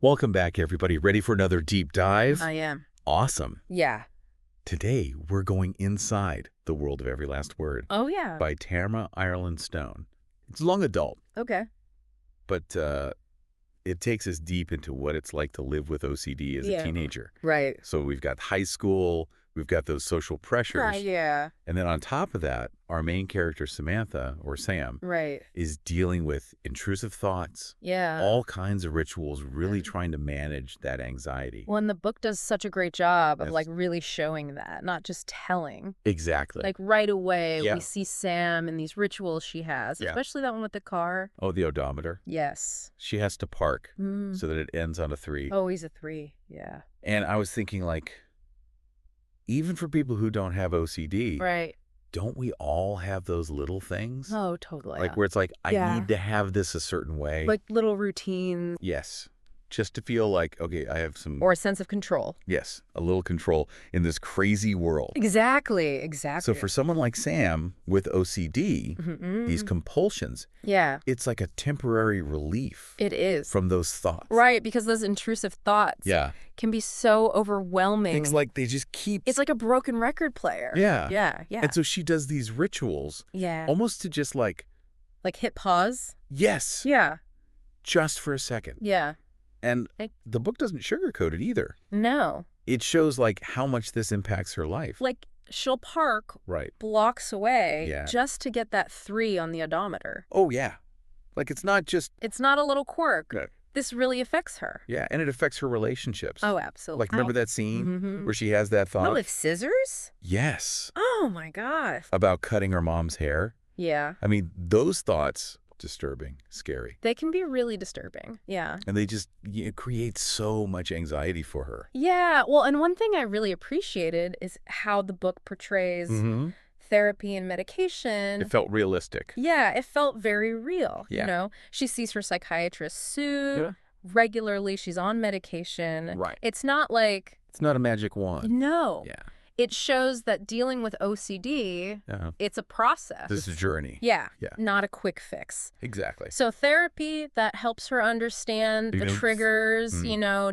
Welcome back, everybody. Ready for another deep dive? I am. Awesome. Yeah. Today, we're going inside the world of every last word Oh, yeah. by Tamara Ireland Stone. It's long adult, Okay. but it takes us deep into what it's like to live with OCD as a teenager. Right. So we've got high school, we've got those social pressures. Yeah. And then on top of that, our main character, Samantha, or Sam, Right. is dealing with intrusive thoughts, Yeah. all kinds of rituals, really trying to manage that anxiety. Well, and the book does such a great job of Yes. like really showing that, not just telling. Exactly. Like right away, Yeah. we see Sam and these rituals she has, Yeah. especially that one with the car. Oh, the odometer. Yes. She has to park Mm. so that it ends on a 3. Oh, he's a 3. Yeah. And I was thinking, like, even for people who don't have OCD, Right. don't we all have those little things? Oh, totally. Like where it's like, I Yeah. need to have this a certain way. Like little routines Yes. Just to feel like, okay, I have some, or a sense of control. yes, a little control in this crazy world. Exactly. So for someone like Sam with OCD, these Mhm. compulsions, Yeah, it's like a temporary relief it is. from those thoughts. Right, because those intrusive thoughts Yeah. can be so overwhelming. It's like they just keep. It's like a broken record player. Yeah. Yeah, yeah. And so she does these rituals Yeah. almost to just like, Like hit pause. yes, Yeah. just for a second. Yeah. And Like- the book doesn't sugarcoat it either. No. It shows like how much this impacts her life. Like she'll park Right. blocks away Yeah. just to get that 3 on the odometer. Oh, yeah. Like it's not just. It's not a little quirk. No. This really affects her. Yeah. And it affects her relationships. Oh, absolutely. Like remember that scene Mhm. where she has that thought? Oh, with scissors? Yes. Oh my gosh. About cutting her mom's hair. Yeah. I mean, those thoughts, disturbing, scary. They can be really disturbing. Yeah. And they just create so much anxiety for her. Yeah. Well, and one thing I really appreciated is how the book portrays therapy and medication. It felt realistic. Yeah, it felt very real. Yeah. You know, she sees her psychiatrist Sue Yeah. regularly. She's on medication. Right. It's not like, It's not a magic wand. no. Yeah. It shows that dealing with OCD, Yeah. it's a process. This is a journey. Yeah. Yeah. Not a quick fix. Exactly. So therapy, that helps her understand the triggers,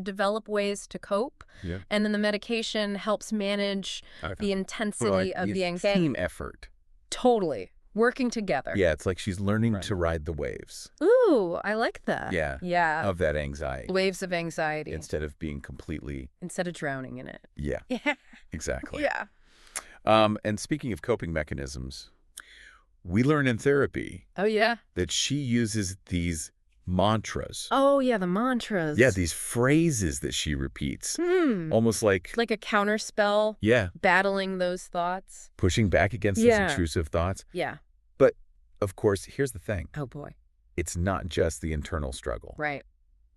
develop ways to cope. Yeah. And then the medication helps manage the intensity of the anxiety. Team effort. Totally. Working together. Yeah, it's like she's learning to ride the waves. Ooh, I like that. Yeah. Yeah. Of that anxiety. Waves of anxiety. Instead of being completely. Instead of drowning in it. Yeah. Yeah. Exactly. Yeah. And speaking of coping mechanisms, we learn in therapy Oh, yeah. that she uses these mantras. Oh, yeah, the mantras. Yeah, these phrases that she repeats. Almost like, Like a counter spell, yeah, battling those thoughts. pushing back against these Yeah. intrusive thoughts. Yeah. But, of course, here's the thing. Oh, boy. It's not just the internal struggle. Right.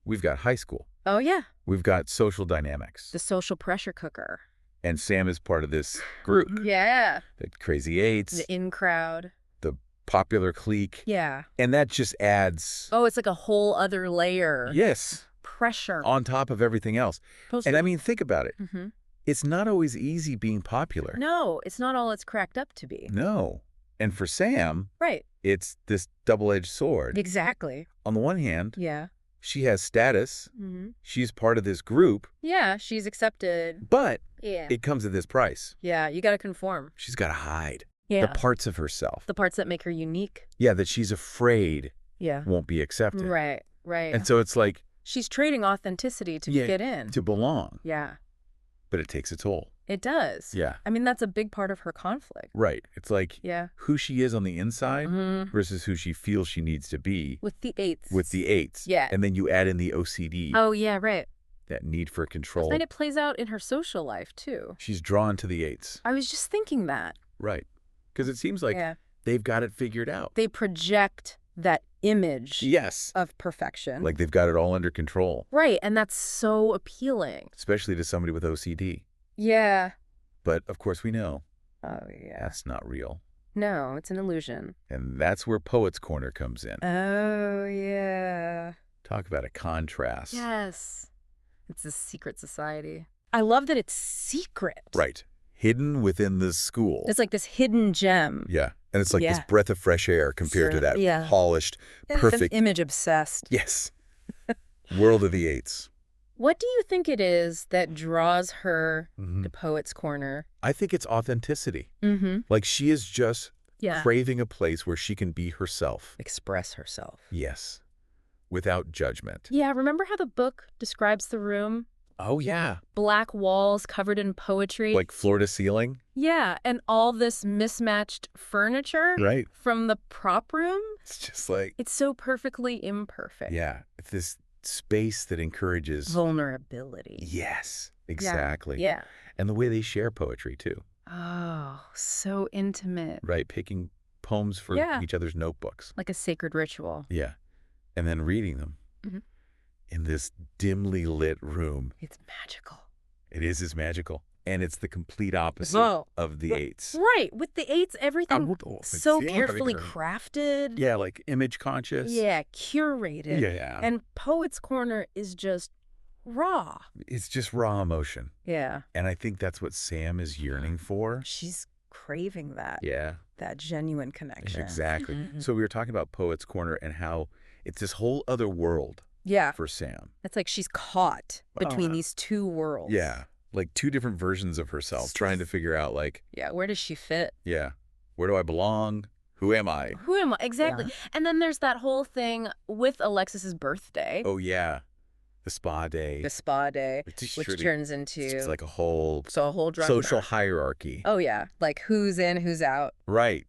We've got high school. Oh, yeah. We've got social dynamics. The social pressure cooker. And Sam is part of this group. Yeah. The Crazy Eights, The in crowd. the popular clique. Yeah. And that just adds, Oh, it's like a whole other layer. yes, Pressure. on top of everything else. And I mean, think about it. Mhm. It's not always easy being popular. No, it's not all it's cracked up to be. No. And for Sam, Right. it's this double-edged sword. Exactly. On the one hand, Yeah. she has status. Mm-hmm. She's part of this group. Yeah, she's accepted. But Yeah. it comes at this price. Yeah, you got to conform. She's got to hide Yeah. the parts of herself. The parts that make her unique. Yeah, that she's afraid Yeah. won't be accepted. Right, right. And so it's like, She's trading authenticity to Yeah, get in. to belong. Yeah, But it takes a toll. it does. Yeah. I mean, that's a big part of her conflict. Right. It's like Yeah. who she is on the inside Mhm. versus who she feels she needs to be With the 8s. with the 8s. Yeah. And then you add in the OCD, Oh, yeah, right. that need for control. And it plays out in her social life, too. She's drawn to the 8s. I was just thinking that. Right. Because it seems like Yeah. they've got it figured out. They project that image Yes. of perfection. Like they've got it all under control, Right, and that's so appealing. especially to somebody with OCD. Yeah. But of course we know Oh, yeah. that's not real. No, it's an illusion. And that's where Poet's Corner comes in. Oh, yeah. Talk about a contrast. Yes. It's a secret society. I love that it's secret. Right. Hidden within the school. It's like this hidden gem. Yeah. And it's like this Yeah. breath of fresh air compared to that Yeah. polished, perfect. Image obsessed. Yes. World of the 8s. What do you think it is that draws her to Poet's Corner? I think it's authenticity. Mm-hmm. Like she is just Yeah. craving a place where she can be herself. Express herself. Yes. Without judgment. Yeah, remember how the book describes the room? Oh, yeah. Black walls covered in poetry. Like floor to ceiling? Yeah, and all this mismatched furniture Right. from the prop room. It's just like, It's so perfectly imperfect. yeah, it's this space that encourages Vulnerability. Yes, exactly. Yeah. And the way they share poetry, too. Oh, so intimate. Right, picking poems for Yeah. each other's notebooks. Like a sacred ritual. Yeah. And then reading them Mhm. in this dimly lit room. It's magical. It is magical. And it's the complete opposite Whoa. of the eights. Right. With the eights, everything so carefully crafted. Yeah, like image conscious. Yeah, curated. Yeah. And Poet's Corner is just raw. It's just raw emotion. Yeah. And I think that's what Sam is yearning for. She's craving that. Yeah. That genuine connection. Exactly. Mhm. So we were talking about Poet's Corner and how it's this whole other world Yeah. for Sam. It's like she's caught between these two worlds. Yeah. Like two different versions of herself, trying to figure out like, Yeah, where does she fit? yeah, where do I belong? Who am I? Who am I? Exactly. Yeah. And then there's that whole thing with Alexis's birthday. Oh, yeah. The spa day. The spa day, Which turns into It's like a whole drug social hierarchy. Oh, yeah. Like who's in, who's out. Right.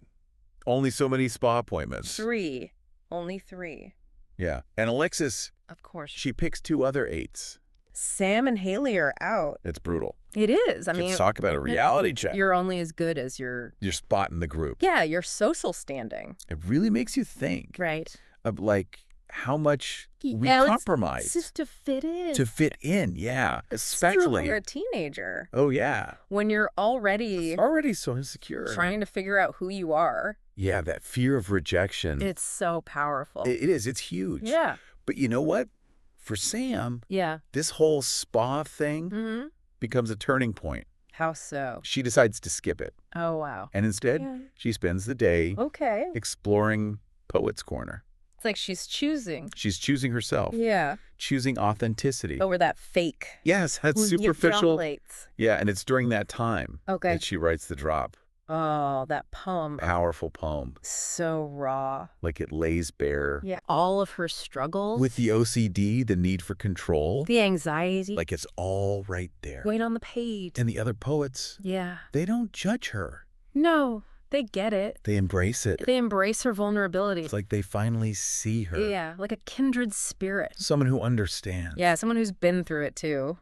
Only so many spa appointments. 3. Only 3. Yeah. And Alexis, Of course. she picks 2 other 8s. Sam and Haley are out. It's brutal. It is. I mean, Let's talk about a reality check. You're only as good as your spot in the group. Yeah, your social standing. It really makes you think Right. of like how much we Yeah, compromise It's just to fit in. to fit in. Yeah. Especially when Especially. you're a teenager. Oh, yeah. When you're already So insecure. trying to figure out who you are. Yeah, that fear of rejection. It's so powerful. It is. It's huge. Yeah. But you know what? For Sam, Yeah. this whole spa thing Mm-hmm. becomes a turning point. How so? She decides to skip it. Oh, wow. And instead, Yeah. she spends the day Okay. exploring Poet's Corner. It's like she's choosing. She's choosing herself, Yeah. choosing authenticity. Over that fake. Yes, that's Who's your superficial. plates. Yeah, and it's during that time Okay. that she writes the drop. Oh, that poem. Powerful poem. So raw. Like it lays bare. Yeah. All of her struggles. With the OCD, the need for control. the anxiety. Like it's all right there. Wait on the page. And the other poets, Yeah. they don't judge her. No, they get it. They embrace it. They embrace her vulnerability. It's like they finally see her. Yeah, like a kindred spirit. Someone who understands. Yeah, someone who's been through it too.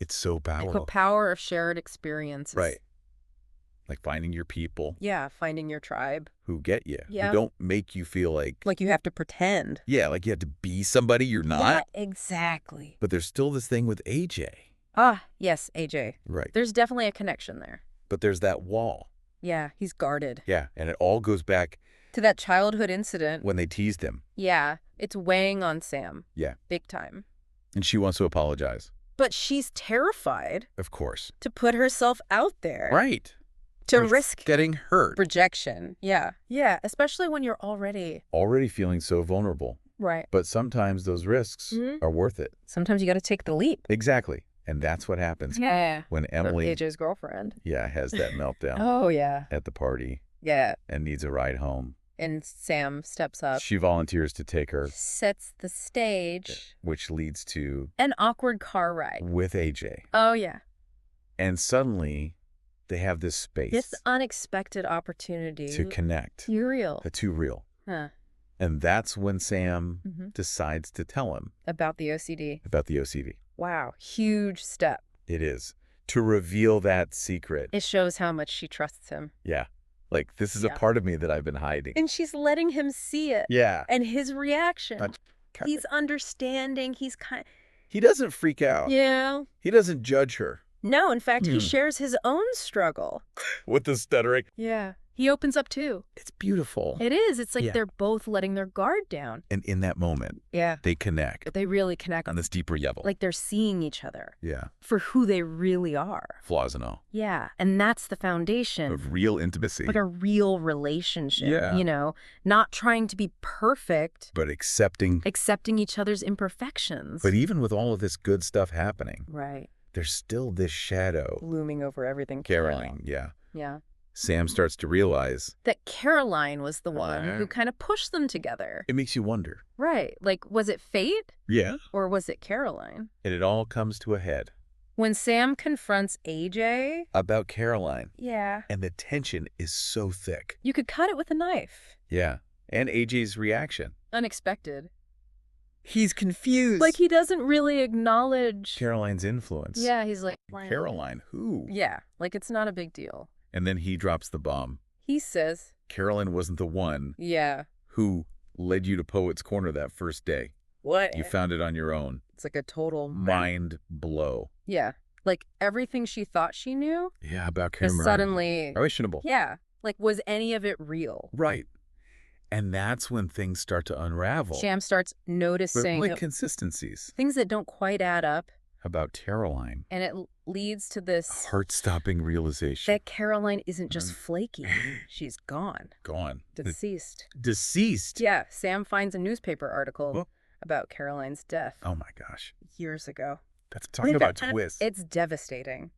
It's so Like powerful. the power of shared experiences. Right. Like finding your people Yeah, finding your tribe. who get you. Yeah. Who don't make you feel like Like you have to pretend. yeah, like you have to be somebody you're not. Yeah, exactly. But there's still this thing with AJ. Ah, yes, AJ. Right. There's definitely a connection there. But there's that wall. Yeah, he's guarded. Yeah. And it all goes back To that childhood incident. when they teased him. Yeah, it's weighing on Sam. Yeah. Big time. And she wants to apologize. But she's terrified Of course. to put herself out there. Right. To Or risk getting hurt. rejection. Yeah. Yeah, especially when you're already. Already feeling so vulnerable. Right. But sometimes those risks Mhm. are worth it. Sometimes you got to take the leap. Exactly. And that's what happens Yeah. when Emily AJ's girlfriend. has that meltdown Oh, yeah. at the party Yeah. and needs a ride home. And Sam steps up. She volunteers to take her, Sets the stage. which leads to An awkward car ride. with AJ. Oh, yeah. And suddenly they have this space This unexpected opportunity. to connect. You're real. The two real. Huh. And that's when Sam Mhm. decides to tell him About the OCD. about the OCD. Wow. Huge step. It is. To reveal that secret. It shows how much she trusts him. Yeah. Like, this is Yeah. a part of me that I've been hiding. And she's letting him see it. Yeah. And his reaction. Not- He's understanding. He's kind. He doesn't freak out. Yeah. He doesn't judge her No, in fact, he Hmm. shares his own struggle. with the stuttering. Yeah. He opens up too. It's beautiful. It is. It's like Yeah. they're both letting their guard down. And in that moment, Yeah. they connect They really connect. on this deeper level. Like they're seeing each other Yeah. for who they really are. Flaws and all. Yeah. And that's the foundation. Of real intimacy. Like a real relationship. Yeah. You know, not trying to be perfect, But accepting. accepting each other's imperfections. But even with all of this good stuff happening, right. there's still this shadow. Looming over everything. Caroline, yeah. Yeah. Sam starts to realize. That Caroline was the one who Right. kind of pushed them together. It makes you wonder. Right. Like, was it fate Yeah. or was it Caroline? And it all comes to a head. When Sam confronts AJ, About Caroline. yeah, And the tension is so thick. you could cut it with a knife. Yeah. And AJ's reaction. Unexpected. He's confused. Like, he doesn't really acknowledge. Caroline's influence. Yeah, he's like, Caroline, who? yeah, like it's not a big deal. And then he drops the bomb. He says, Caroline wasn't the one yeah. who led you to Poet's Corner that first day. What? You found it on your own. It's like a total Mind blow. Yeah. Like everything she thought she knew Yeah, about is Caroline. suddenly, Questionable. yeah. Like, was any of it real? Right. And that's when things start to unravel. Sam starts But noticing like consistencies things that don't quite add up. about Caroline. And it leads to this Heart-stopping realization. that Caroline isn't just flaky. She's gone. Gone. Deceased. Deceased. Yeah, Sam finds a newspaper article Well- about Caroline's death Oh my gosh. years ago. That's talking about twists. It's devastating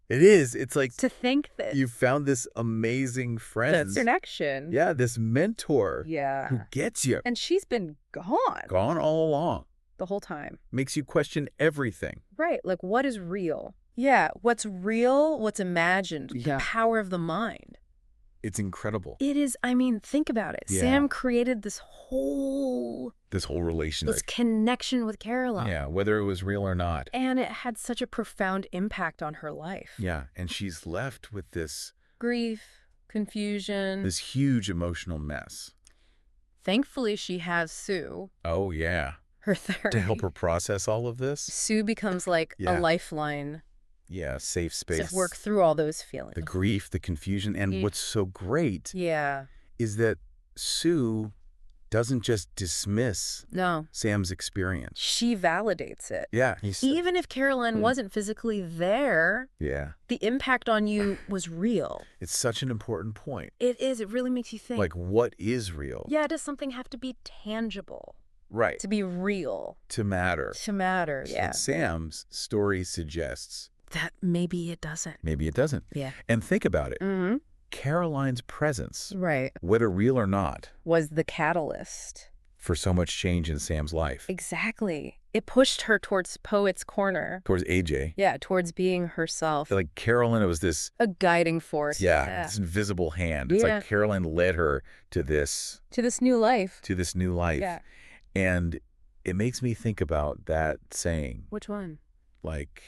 It is. It's like to think that you found this amazing friend. connection. Yeah, this mentor Yeah. who gets you. And she's been gone Gone all along. the whole time. Makes you question everything. Right. Like, what is real? Yeah. What's real? What's imagined? Yeah. The power of the mind. It's incredible. It is. I mean, think about it. Yeah. Sam created this whole This connection with Caroline. Yeah, whether it was real or not. And it had such a profound impact on her life. Yeah, and she's left with this Grief, confusion. huge emotional mess. Thankfully, she has Sue, Oh, yeah. her therapist. To help her process all of this. Sue becomes like Yeah. a lifeline Yeah, safe space. to work through all those feelings. The grief, the confusion. And Yeah. what's so great Yeah. is that Sue doesn't just dismiss No. Sam's experience. She validates it. Yeah. Even if Caroline wasn't physically there, Yeah. the impact on you was real. It's such an important point. It is. It really makes you think. Like, what is real? Yeah, does something have to be tangible Right. to be real, To matter. to matter? Yeah. And Sam's story suggests That maybe it doesn't. maybe it doesn't. Yeah. And think about it. Mm-hmm. Caroline's presence, Right. whether real or not, Was the catalyst. for so much change in Sam's life. Exactly. It pushed her towards Poet's Corner. Towards AJ. Yeah, towards being herself. Like Caroline, it was this, A guiding force. this invisible hand. It's Yeah. like Caroline led her to this To this new life. new life. Yeah. And it makes me think about that saying, Which one? like,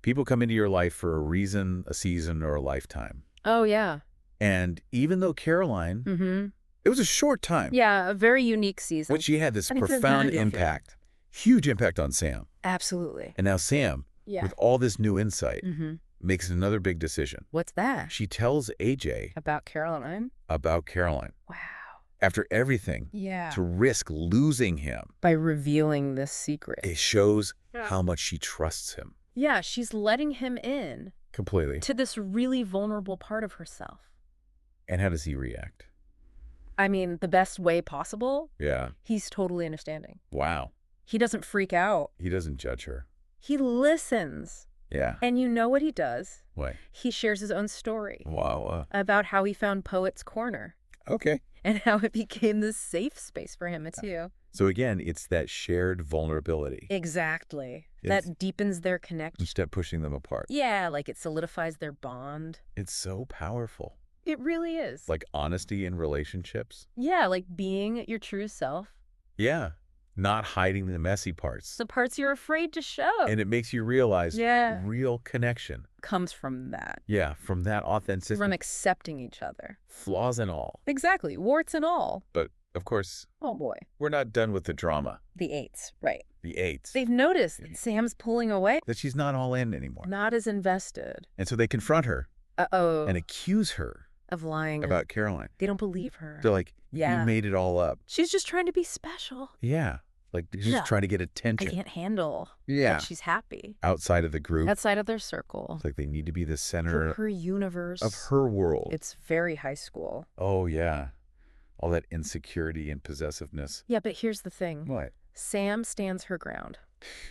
people come into your life for a reason, a season, or a lifetime. Oh, yeah. And even though Caroline, Mm-hmm. it was a short time, Yeah, a very unique season. but she had this I think there's profound value. impact, huge impact on Sam. Absolutely. And now Sam, Yeah. with all this new insight, Mm-hmm. makes another big decision. What's that? She tells AJ About Caroline? about Caroline. Wow. After everything, Yeah. to risk losing him, By revealing this secret. it shows Yeah. how much she trusts him. Yeah, she's letting him in Completely. to this really vulnerable part of herself. And how does he react? I mean, the best way possible. Yeah. He's totally understanding. Wow. He doesn't freak out. He doesn't judge her. He listens. Yeah. And you know what he does? What? He shares his own story Wow. about how he found Poet's Corner Okay. and how it became this safe space for him too. So again, it's that shared vulnerability. Exactly. It's- That deepens their connection. Instead of pushing them apart. Yeah, like it solidifies their bond. It's so powerful. It really is. Like honesty in relationships. Yeah, like being your true self. Yeah. Not hiding the messy parts. The parts you're afraid to show. And it makes you realize Yeah. real connection. Comes from that. Yeah, from that authenticity. From accepting each other. Flaws and all. Exactly. Warts and all. But, of course, Oh boy. we're not done with the drama. The eights. Right. The eights. They've noticed that Sam's pulling away. That she's not all in anymore. Not as invested. And so they confront her Uh-oh. and accuse her Of lying. about Caroline. They don't believe her. They're like, Yeah. you made it all up. She's just trying to be special. Yeah. Like, she's Yeah. trying to get I attention. can't handle Yeah. that she's happy. Outside of the group. Outside of their circle. It's like they need to be the For center her universe. of her world. It's very high school. Oh, yeah. All that insecurity and possessiveness. Yeah, but here's the thing. What? Sam stands her ground.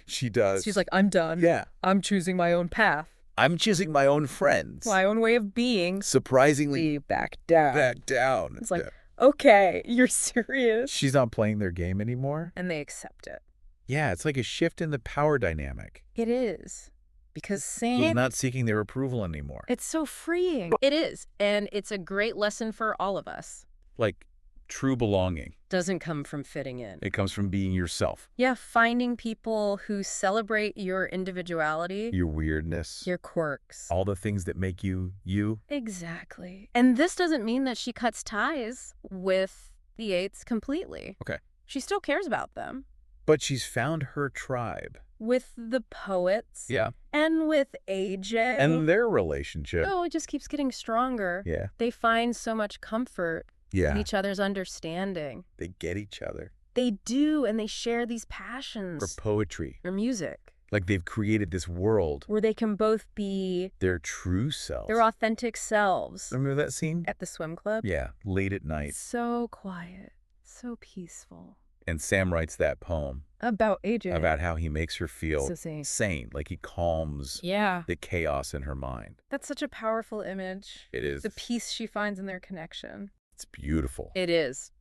She does. She's like, I'm done. Yeah. I'm choosing my own path. I'm choosing my own friends. My own way of being. Surprisingly, Back down. back down. It's like, okay, you're serious? She's not playing their game anymore. And they accept it. Yeah, it's like a shift in the power dynamic. It is. Because Who's Sam... not seeking their approval anymore. It's so freeing. It is. And it's a great lesson for all of us. Like true belonging. Doesn't come from fitting in. It comes from being yourself. Yeah, finding people who celebrate your individuality. Your weirdness. Your quirks. All the things that make you, you. Exactly. And this doesn't mean that she cuts ties with the eights completely. Okay. She still cares about them. But she's found her tribe. With the poets. Yeah. And with AJ. And their relationship. Oh, it just keeps getting stronger. Yeah. They find so much comfort in Yeah. each other's understanding. They get each other. They do, and they share these passions. For poetry. For music. Like they've created this world. Where they can both be Their true selves. their authentic selves. Remember that scene? At the swim club? Yeah. Late at night. So quiet. So peaceful. And Sam writes that poem About AJ. about how he makes her feel So sane. sane. Like he calms Yeah. the chaos in her mind. That's such a powerful image. It is. The peace she finds in their connection. It's beautiful. It is.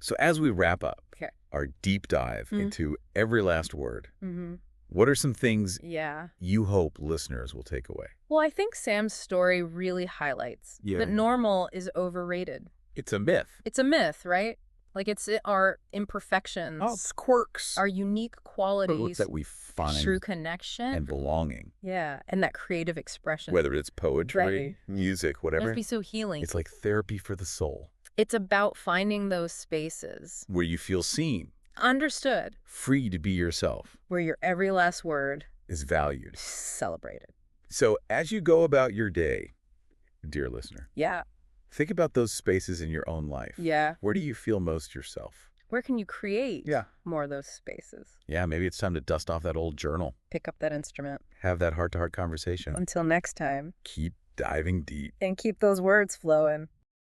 So as we wrap up Okay. our deep dive into every last word, Mm-hmm. what are some things Yeah. you hope listeners will take away? Well, I think Sam's story really highlights Yeah. that normal is overrated. It's a myth. It's a myth, right? Like it's our imperfections. Oh, it's quirks. Our unique qualities. that we find True connection. and belonging. Yeah. And that creative expression. Whether it's poetry, Right. music, It whatever. must be so healing. It's like therapy for the soul, It's about finding those spaces. where you feel seen, Understood. free to be yourself, Where your every last word is valued. celebrated. So as you go about your day, dear listener, Yeah. think about those spaces in your own life. Yeah. Where do you feel most yourself? Where can you create Yeah. more of those spaces? Yeah, maybe it's time to dust off that old journal. Pick up that instrument. Have that heart-to-heart conversation. Until next time. Keep diving deep. And keep those words flowing.